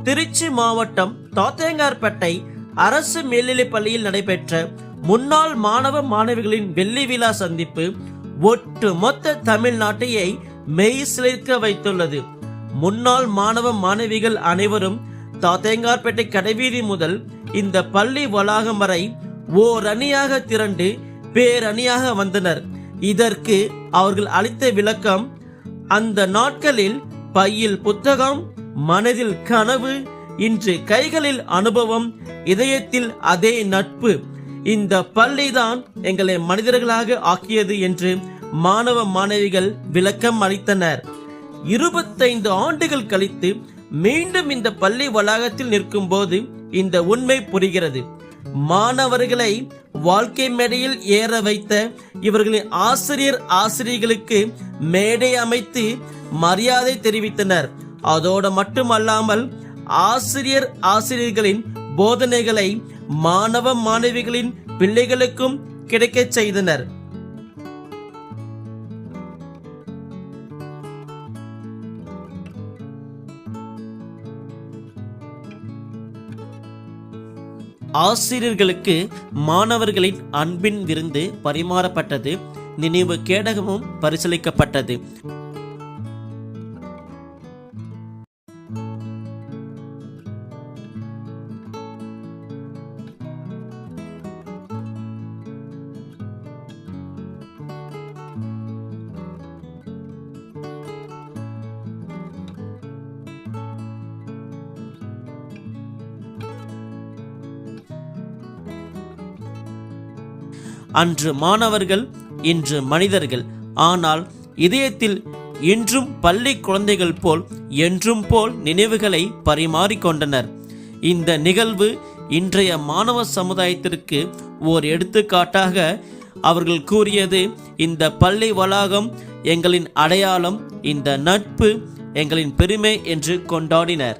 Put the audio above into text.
திருச்சி மாவட்டம் தாத்தேங்கார்பேட்டை அரசு மேல்நிலைப் பள்ளியில் நடைபெற்ற முன்னாள் மாணவ மாணவிகளின் வெள்ளி விழா சந்திப்பு ஒட்டு மொத்த தமிழ்நாட்டையை மெய் சிலிர்க்க வைத்துள்ளது. முன்னாள் மாணவ மாணவிகள் அனைவரும் தாத்தேங்கார்பேட்டை கடைவீதி முதல் இந்த பள்ளி வளாகம் வரை ஓர் அணியாக திரண்டு பேரணியாக வந்தனர். இதற்கு அவர்கள் அளித்த விளக்கம், அந்த நாட்களில் பையில் புத்தகம், மனதில் கனவு, இன்று கைகளில் அனுபவம், இதயத்தில் அதே நட்பு. இந்த பள்ளிதான் எங்களை மனிதர்களாக ஆக்கியது என்று மாணவ மாணவிகள் விளக்கம் அளித்தனர். 25 ஆண்டுகள் கழித்து மீண்டும் இந்த பள்ளி வளாகத்தில் நிற்கும் போது இந்த உண்மை புரிகிறது. மாணவர்களை வாழ்க்கை மேடையில் ஏற வைத்த இவர்களின் ஆசிரியர்களுக்கு மேடை அமைத்து மரியாதை தெரிவித்தனர். அதோடு மட்டுமல்லாமல் ஆசிரியர்களின் போதனைகளை மாணவ மாணவிகளின் பிள்ளைகளுக்கும் கிடைக்கச் செய்தனர். ஆசிரியர்களுக்கு மாணவர்களின் அன்பின் விருந்து பரிமாறப்பட்டது. நினைவு கேடகமும் பரிசீலிக்கப்பட்டது. அன்று மாணவர்கள், இன்று மனிதர்கள். ஆனால் இதயத்தில் இன்றும் பள்ளி குழந்தைகள் போல் என்றும் போல் நினைவுகளை பரிமாறிக்கொண்டனர். இந்த நிகழ்வு இன்றைய மாணவ சமுதாயத்திற்கு ஓர் எடுத்துக்காட்டாக அவர்கள் கூறியது, இந்த பள்ளி வளாகம் எங்களின் அடையாளம், இந்த நட்பு எங்களின் பெருமை என்று கொண்டாடினர்.